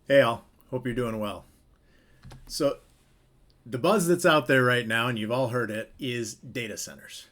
Hey, all. Hope you're doing well. So, the buzz that's out there right now, and you've all heard it, is data centers.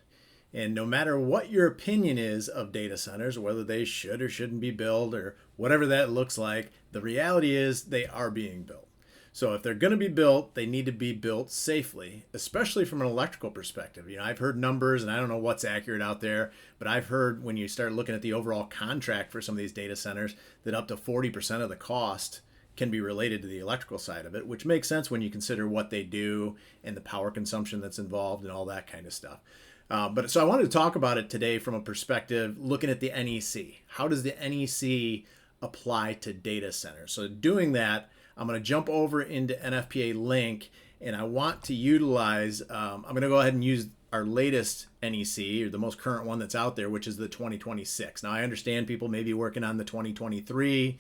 And no matter what your opinion is of data centers, whether they should or shouldn't be built or whatever that looks like, the reality is they are being built. So if they're going to be built, they need to be built safely, especially from an electrical perspective. I've heard numbers, and I don't know what's accurate out there, but I've heard when you start looking at the overall contract for some of these data centers that up to 40% of the cost can be related to the electrical side of it, which makes sense when you consider what they do and the power consumption that's involved and all that kind of stuff. But so I wanted to talk about it today from a perspective looking at the NEC. How does the NEC apply to data centers? So doing that, I'm going to jump over into NFPA link, and I want to utilize, I'm going to go ahead and use our latest NEC, or the most current one that's out there, which is the 2026. Now, I understand people may be working on the 2023,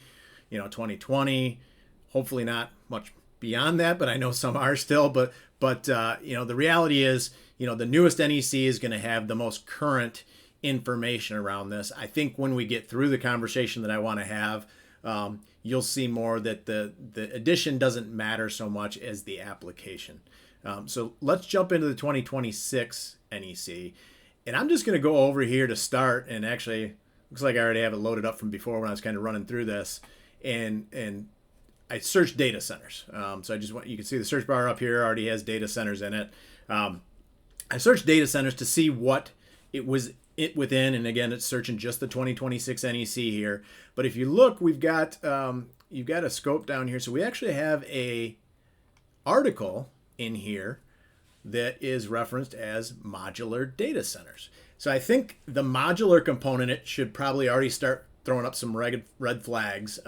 2020, hopefully not much beyond that, but I know some are still. But the reality is, the newest NEC is going to have the most current information around this. I think when we get through the conversation that I want to have, you'll see more that the addition doesn't matter so much as the application. So let's jump into the 2026 NEC. And I'm just going to go over here to start. And actually, looks like I already have it loaded up from before when I was kind of running through this. And I searched data centers. So you can see the search bar up here already has data centers in it. I searched data centers to see what it was within, and again, it's searching just the 2026 NEC here. But if you look, you've got a scope down here. So we actually have a article in here that is referenced as modular data centers. So I think the modular component, it should probably already start throwing up some red flags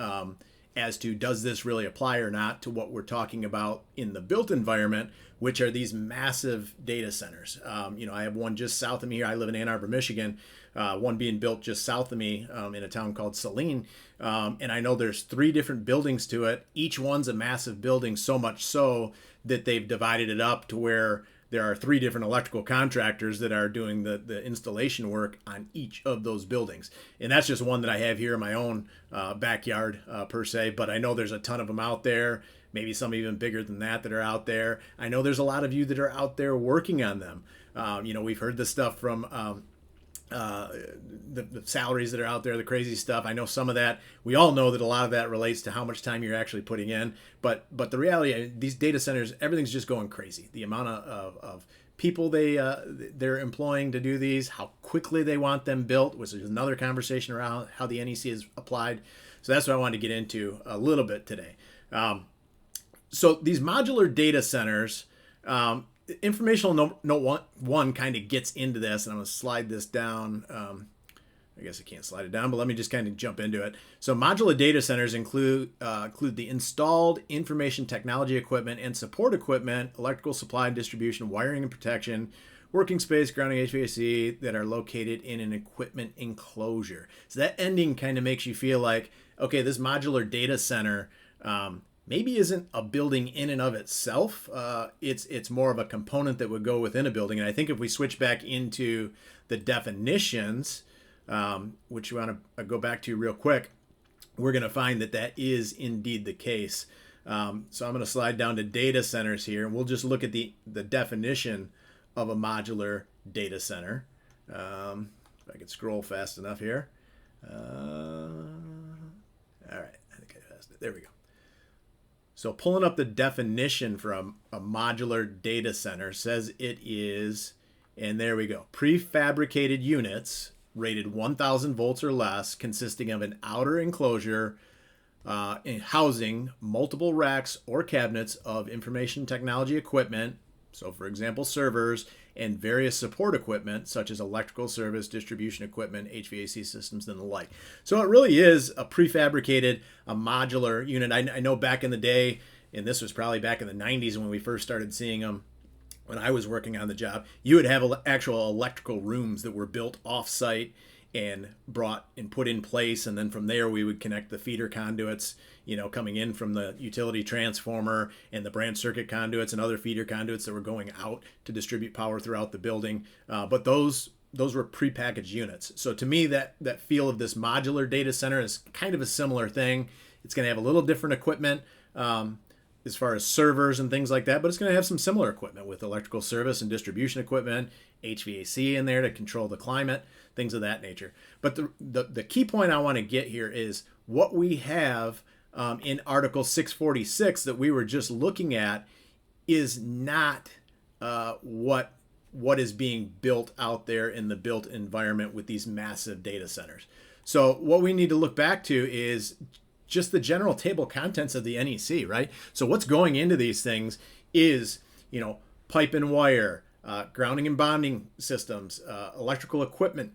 as to does this really apply or not to what we're talking about in the built environment, which are these massive data centers. I have one just south of me here. I live in Ann Arbor, Michigan. One being built just south of me in a town called Saline. And I know there's 3 different buildings to it. Each one's a massive building, so much so that they've divided it up to where there are 3 different electrical contractors that are doing the installation work on each of those buildings. And that's just one that I have here in my own backyard per se, but I know there's a ton of them out there, maybe some even bigger than that are out there. I know there's a lot of you that are out there working on them. We've heard this stuff from the salaries that are out there, the crazy stuff. I know some of that. We all know that a lot of that relates to how much time you're actually putting in. But the reality, these data centers, everything's just going crazy. The amount of people they're employing to do these, how quickly they want them built, which is another conversation around how the NEC is applied. So that's what I wanted to get into a little bit today. So these modular data centers. Informational note one kind of gets into this, and I'm going to slide this down. I guess I can't slide it down, but let me just kind of jump into it. So modular data centers include the installed information technology equipment and support equipment, electrical supply and distribution, wiring and protection, working space, grounding, HVAC that are located in an equipment enclosure. So that ending kind of makes you feel like, okay, this modular data center maybe isn't a building in and of itself. It's more of a component that would go within a building. And I think if we switch back into the definitions, which you want to go back to real quick, we're going to find that is indeed the case. So I'm going to slide down to data centers here, and we'll just look at the definition of a modular data center. If I could scroll fast enough here. All right, I think I passed it. There we go. So pulling up the definition for a modular data center says it is, and there we go, prefabricated units rated 1,000 volts or less, consisting of an outer enclosure housing multiple racks or cabinets of information technology equipment. So for example, servers and various support equipment such as electrical service, distribution equipment, HVAC systems, and the like. So it really is a prefabricated, a modular unit. I know back in the day, and this was probably back in the 90s when we first started seeing them, when I was working on the job, you would have actual electrical rooms that were built off-site and brought and put in place, and then from there we would connect the feeder conduits, coming in from the utility transformer and the branch circuit conduits and other feeder conduits that were going out to distribute power throughout the building. But those were prepackaged units. So to me, that feel of this modular data center is kind of a similar thing. It's going to have a little different equipment as far as servers and things like that, but it's going to have some similar equipment with electrical service and distribution equipment, HVAC in there to control the climate, things of that nature. But the key point I want to get here is what we have in Article 646 that we were just looking at is not what is being built out there in the built environment with these massive data centers. So what we need to look back to is just the general table of contents of the NEC, right? So what's going into these things is, pipe and wire, grounding and bonding systems, electrical equipment,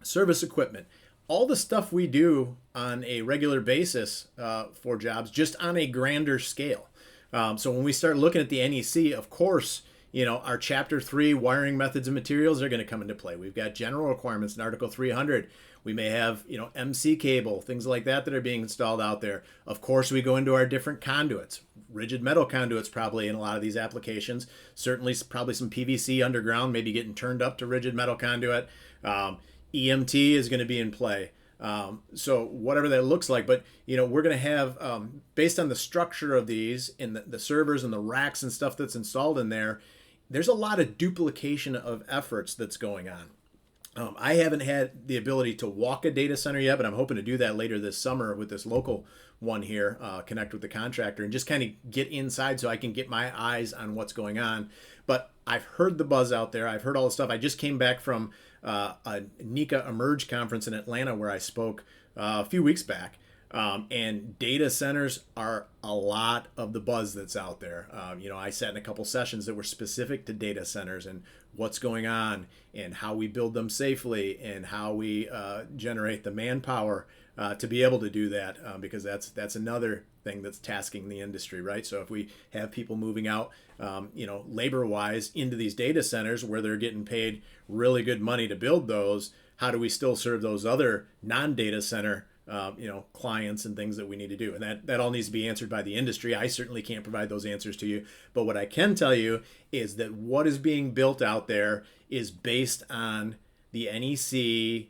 service equipment, all the stuff we do on a regular basis for jobs, just on a grander scale. So when we start looking at the NEC, of course, our Chapter 3 wiring methods and materials are going to come into play. We've got general requirements in Article 300. We may have, MC cable, things like that are being installed out there. Of course, we go into our different conduits, rigid metal conduits probably in a lot of these applications. Certainly probably some PVC underground, maybe getting turned up to rigid metal conduit. EMT is going to be in play. So whatever that looks like, but we're going to have, based on the structure of these and the servers and the racks and stuff that's installed in there, there's a lot of duplication of efforts that's going on. I haven't had the ability to walk a data center yet, but I'm hoping to do that later this summer with this local one here, connect with the contractor and just kind of get inside so I can get my eyes on what's going on. But I've heard the buzz out there. I've heard all the stuff. I just came back from a NEC Emerge conference in Atlanta where I spoke a few weeks back. And data centers are a lot of the buzz that's out there. I sat in a couple sessions that were specific to data centers and what's going on and how we build them safely and how we generate the manpower to be able to do that, because that's another thing that's tasking the industry, right? So if we have people moving out, labor-wise into these data centers where they're getting paid really good money to build those, how do we still serve those other non-data center clients and things that we need to do? And that all needs to be answered by the industry. I certainly can't provide those answers to you. But what I can tell you is that what is being built out there is based on the NEC,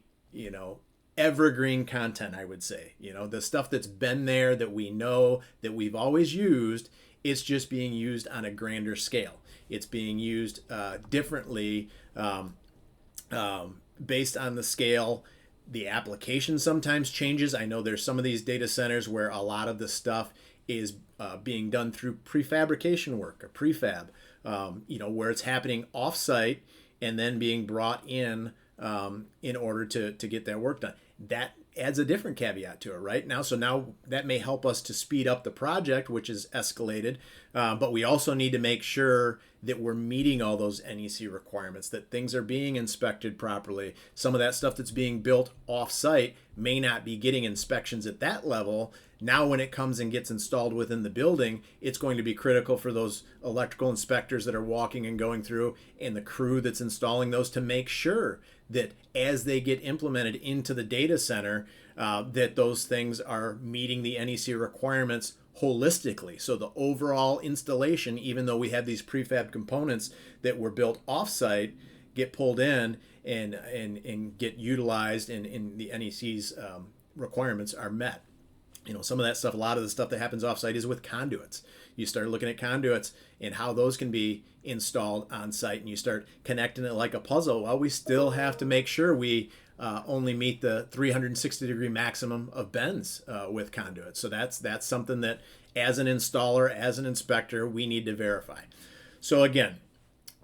evergreen content, I would say. The stuff that's been there that we know that we've always used, it's just being used on a grander scale. It's being used differently based on the scale. The application sometimes changes. I know there's some of these data centers where a lot of the stuff is being done through prefabrication work or prefab, where it's happening offsite and then being brought in order to get that work done. That adds a different caveat to it, right? Now that may help us to speed up the project, which is escalated, but we also need to make sure that we're meeting all those NEC requirements, that things are being inspected properly. Some of that stuff that's being built off-site may not be getting inspections at that level. Now when it comes and gets installed within the building, it's going to be critical for those electrical inspectors that are walking and going through and the crew that's installing those to make sure that as they get implemented into the data center, that those things are meeting the NEC requirements holistically. So the overall installation, even though we have these prefab components that were built offsite, get pulled in and get utilized and the NEC's requirements are met. Some of that stuff, a lot of the stuff that happens offsite is with conduits. You start looking at conduits and how those can be installed on site, and you start connecting it like a puzzle. Well, we still have to make sure we only meet the 360-degree maximum of bends with conduits. So that's something that as an installer, as an inspector, we need to verify. So again,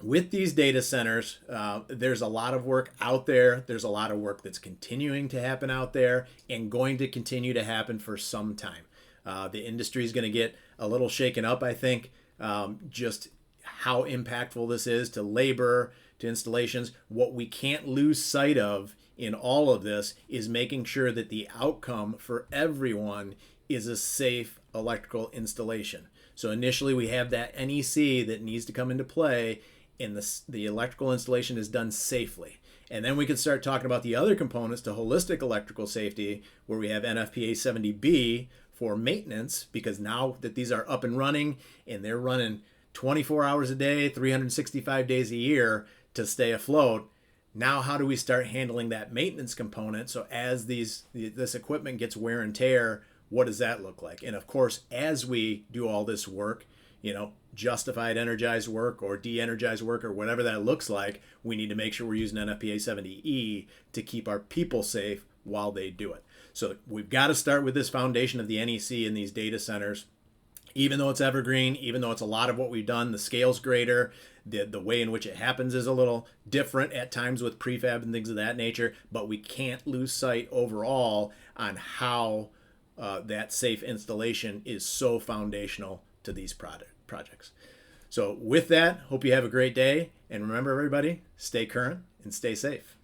with these data centers, there's a lot of work out there. There's a lot of work that's continuing to happen out there and going to continue to happen for some time. The industry is going to get a little shaken up, I think, just how impactful this is to labor, to installations. What we can't lose sight of in all of this is making sure that the outcome for everyone is a safe electrical installation. So initially we have that NEC that needs to come into play, and the electrical installation is done safely. And then we can start talking about the other components to holistic electrical safety, where we have NFPA 70B for maintenance, because now that these are up and running and they're running 24 hours a day, 365 days a year to stay afloat, now how do we start handling that maintenance component? So as this equipment gets wear and tear, what does that look like? And of course, as we do all this work, justified energized work or de-energized work or whatever that looks like, we need to make sure we're using NFPA 70E to keep our people safe while they do it. So we've got to start with this foundation of the NEC in these data centers. Even though it's evergreen, even though it's a lot of what we've done, the scale's greater, the way in which it happens is a little different at times with prefab and things of that nature, but we can't lose sight overall on how that safe installation is so foundational to these projects. So with that, hope you have a great day. And remember, everybody, stay current and stay safe.